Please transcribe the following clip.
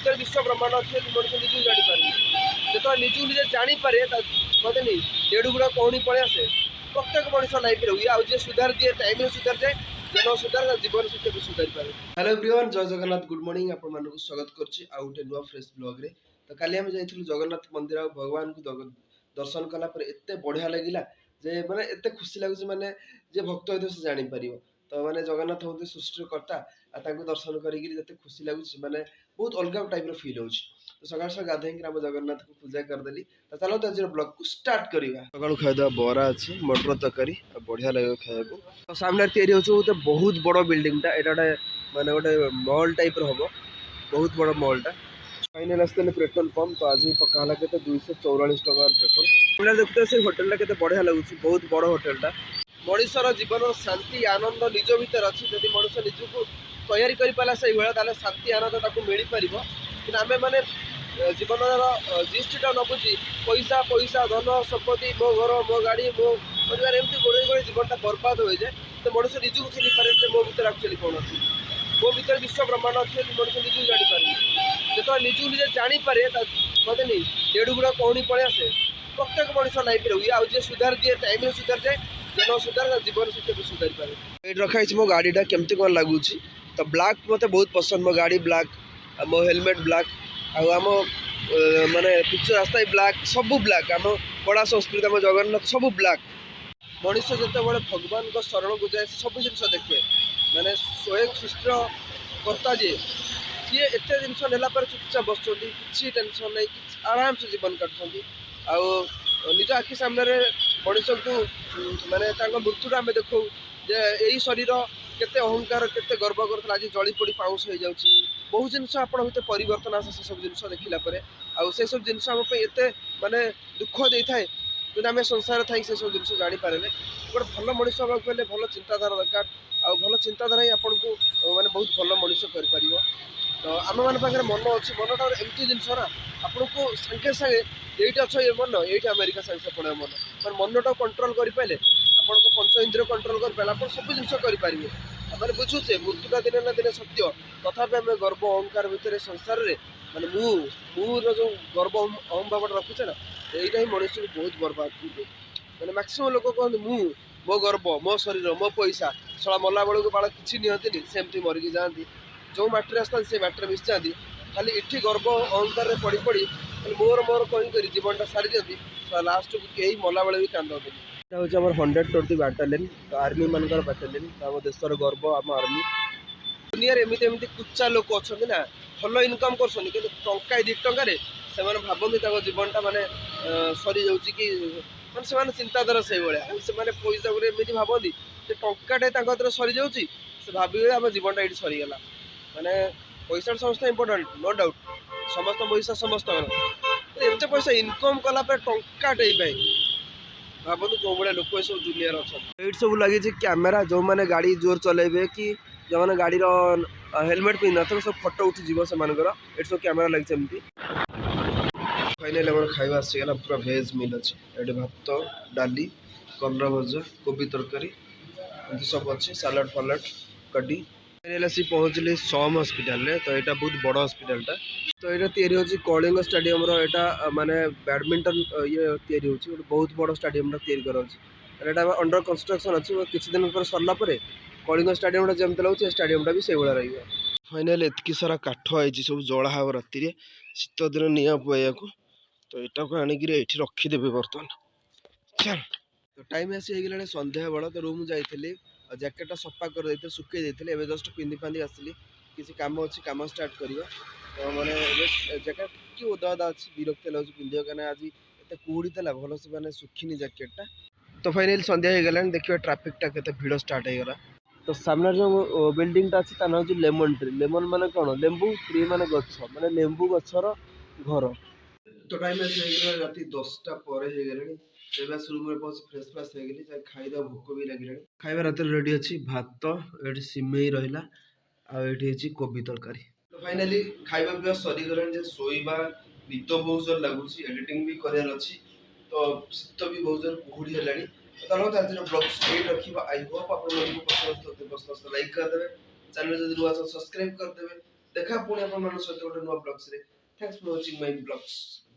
ଭିତରେ ବିଶ୍ୱ ବ୍ରହ୍ମାଣ୍ଡ ଅଛି ମଣିଷ ନିଜକୁ ଜାଣିପାରେ। ଯେତେବେଳେ ନିଜକୁ ନିଜେ ଜାଣିପାରେ କହନ୍ତିନି ଦେଢ଼ ଗୁଣ କହୁଣି ପଳେଇ ଆସେ। ପ୍ରତ୍ୟେକ ମଣିଷ ଲାଇଫରେ ହୁଏ। ଆଉ ଯିଏ ସୁଧାର ଦିଏ ଟାଇମରେ ସୁଧାରି ଯାଏ, ଯେ ନ ସୁଧାର ଜୀବନ ସେ କେବେ ସୁଧାରି ପାରେ। ହ୍ୟାଲୋ ଏଭ୍ରିୱାନ୍, ଜୟ ଜଗନ୍ନାଥ, ଗୁଡ୍ ମର୍ଣ୍ଣିଂ। ଆପଣମାନଙ୍କୁ ସ୍ୱାଗତ କରୁଛି ଆଉ ଗୋଟେ ନୂଆ ଫ୍ରେଶ୍ ବ୍ଲଗ୍ରେ। ତ କାଲି ଆମେ ଯାଇଥିଲୁ ଜଗନ୍ନାଥ ମନ୍ଦିର ଆଉ ଭଗବାନଙ୍କୁ ଦର୍ଶନ କଲା ପରେ ଏତେ ବଢ଼ିଆ ଲାଗିଲା ଯେ ମାନେ ଏତେ ଖୁସି ଲାଗୁଛି, ମାନେ ଯିଏ ଭକ୍ତ ହେଇଥିବ ସେ ଜାଣିପାରିବ। ତ ମାନେ ଜଗନ୍ନାଥ ହଉଛି ସୃଷ୍ଟିର କର୍ତ୍ତା, ଆଉ ତାଙ୍କୁ ଦର୍ଶନ କରିକି ଯେତେ ଖୁସି ଲାଗୁଛି, ମାନେ ବହୁତ ଅଲଗା ଟାଇପ୍ର ଫିଲ୍ ହେଉଛି। ତ ସକାଳୁ ସକାଳୁ ଗାଧୋଇକି ଆମ ଜଗନ୍ନାଥଙ୍କୁ ପୂଜା କରିଦେଲି। ତ ଚାଲନ୍ତୁ ଆଜିର ବ୍ଲଗ୍କୁ ଷ୍ଟାର୍ଟ କରିବା। ସକାଳୁ ଖାଇଦେବା ବରା ଅଛି, ମଟର ତରକାରୀ, ଆଉ ବଢ଼ିଆ ଲାଗିବ ଖାଇବାକୁ। ତ ସାମ୍ନାରେ ତିଆରି ହେଉଛି ଗୋଟେ ବହୁତ ବଡ଼ ବିଲ୍ଡିଂଟା। ଏଇଟା ଗୋଟେ ମାନେ ଗୋଟେ ମଲ୍ ଟାଇପ୍ର ହେବ, ବହୁତ ବଡ଼ ମଲ୍ଟା। फाइनाल आसते पेट्रोल पंप। तो आज पका के 244 टकर पेट्रोल देखते से होटेल के बढ़िया लगुच, बहुत बड़ होटेलटा। मनीषर जीवन शांति आनंद निज भर अच्छी। जब मनुष्य निजक तैयारी करपारा से भाई शांति आनंद मिल पार। कि आम मैंने जीवन जिष्टा न बुझी पैसा पैसा धन संपत्ति, मो घर मो गाड़ी मो परिवार एमती गोड़े गोड़े जीवनटा बर्बाद हो जाए। तो मनुष्य निजक चिन्ह पारे मो भर एक्चुअली कौन अच्छी, मो भर विश्व ब्रह्मांड अच्छे मनुष्य निजक जापारे। जो निजू निजे जापे कहते देढ़ गुण कौणी पलि आसे। प्रत्येक मनुष्य लाइफ हुए। आज जी सुधार दिए टाइम सुधार जाए, जे न सुधार जीवन से केवे सुधारी पारे। ये रखाई मो गाड़ीटा केमती कौन लगुच। तो ब्लाक मत बहुत पसंद, मो गाड़ी ब्लाक, मो हेलमेट ब्लाक, आम माने पिच रास्ता ब्लाक, सब ब्लाक। आम कड़ा संस्कृति आम जगन्नाथ सब ब्लाक। मनुष्य जिते बड़े भगवान को शरण को जाए सब जिन देखे, मैंने स्वयं सृष्टिर कर्ता जी सी एत जिन नेला चुपचाप बस कि टेनसन नहीं, आराम से जीवन काटुंट। निज आखि सामने मनीष को माने मृत्यु आम देखू जे यही शरीर केते अहंकार केते गर्व करता आज जली पड़ी पाउस हो जाऊँगी। बहुत जिन आपत परिवर्तन आसे से सब जिन देखला से सब जिन एत माने दुख दे थाए, कि आम संसार थी से सब जिन जापारे। गोटे भल मनीष हाँ गले भल चिंताधारा दरकार, आ भल चिंताधारा ही आपन को माने बहुत भल मनीष कर। तो आम मान पाखे मन अच्छी, मनटा एमती जिनस ना आपन को सागे सागे ये अच्छे ये मन ये अमेरिका सागे पड़े मन मैं मनटा कंट्रोल करें आप पंच इंद्रिय कंट्रोल कर आप सब जिन करेंगे। मैंने बुझुचे मृत्युटा दिने ना दिने सत्य, तथापि आम गर्व अहंकार भितर संसार में माने मुझे जो गर्व अहम भाव रखुचे ना, यहीटा ही मनुष्य को बहुत बर्बाद कर। मैंने मैक्सीम लोक कहते मो गर्व मो शरीर मो पैसा सला मला बेलू को बाल किसी नियंती सेमती मरिकी जाती। जो माटी आसता से माटी मिस जाती, खाली इठी गर्व अहंकार पड़ी पड़ी मोर मोर कहीं जीवनटा सारी दिखती। लास्ट को कहीं मला बेले भी कांदती। यहाँ हूँ 120 बाटालियन, तो आर्मी मानकर बाटालियन, तो आम देशर गर्व आम आर्मी। दुनिया एमती एमती कुचा लोक अच्छा ना भल इनकम कर टंका 2 टकर से भावती जीवनटा माने सरी जाऊँगी कि मैंने चिंताधारा से भाया से पैसा गुरे एमती भावती टाटे सरी जाऊँगी। से भावे आम जीवनटा ये सरीगला। मैंने पैसा समस्त इम्पोर्टाट नो डाउट, समस्त पैसा समस्त एत पैसा इनकम कलापर टाटे भावतु कौ भाया लोक सब दुनिया अच्छा। ये सब लगी कैमेरा, जो मैंने गाड़ी जोर चलेबे कि जो मैंने गाड़ी हेलमेट पिंध न सब फटो उठीज से ये सब कैमेरा लगी एमती। फाइनाली आम खाଇବା आसीगला, पूरा भेज मिल अच्छे। ये भात डाली कलरा भजा कोबी तरकारी एमती सब अच्छे, सालाड फालाड कड़ी। फाइनाली आसी पहुँचली सम हस्पिटाल। तो यहाँ बहुत बड़ हस्पिटालटा। तो यहाँ तैयारी होची कलिंग स्टेडियम यहाँ माने बैडमिंटन ये तैयारी होची, बहुत बड़ स्टेडियमटा तैयारी कराची। यहाँ अंडर कंस्ट्रक्शन अच्छी, किसी दिन पर सरला कलिंग स्टेडियमटा जमती लगे स्टेडियमटा भी से भाया रहा। फाइनाली एतकी सारा काठ आई सब जला हे राति, शीत दिन निआ पुआ को। तो यहाँ को आणिक रखीदेवी बर्तमान। चल तो टाइम आसी गला संध्या बेल। तो रूम जाइली जैकेटा सफा कर सुखे देते, एवं जस्ट पिंधि फांधि आसली किसी कम अच्छी कम स्टार्ट करवा। तो मैंने जैकेट कि ओदा ओदा अच्छी विरक्त लगे पिंधा, क्या आज एत कुड़ी था भल से मैंने सुखीनी जैकेटा। तो फाइनाली संध्या हो गला, देखिए ट्राफिकटा के भिड़ स्टार्ट होगा। तो सामने जो बिल्डिंगटा अच्छी ताना हूँ लेमन ट्री। लेमन माने कौन, लेंबू, ट्री माने गछ, माने लेंबू गछर घर। तो टाइम रात 10टा पर रूम में पहुंच फ्रेश फ्रेश हो गली खाईदा, भोक भी लगे। खाଇବା रात रेडी अच्छी, भात ये सिमेई रहा आठी कोबी तरकारी। तो फाइनाली खाଇବା पिवा सरीगला, शोवा निद बहुत जोर लगुच, एडिटिंग भी करार अच्छी। तो शीत भी बहुत जोर कुहुड़ी है। तो आज ब्लॉग स्ट्रेट रखा। आई होप आप लाइक करदे, चैनल जब नुआ सब्सक्राइब करदे, ଦେଖା ପୁଣି ଆପଣମାନଙ୍କ ସହିତ ଗୋଟେ ନୂଆ ବ୍ଲଗ୍ସରେ। ଥ୍ୟାଙ୍କ୍ସ ଫର ୱାଚିଂ ମାଇ ବ୍ଲଗ୍ସ।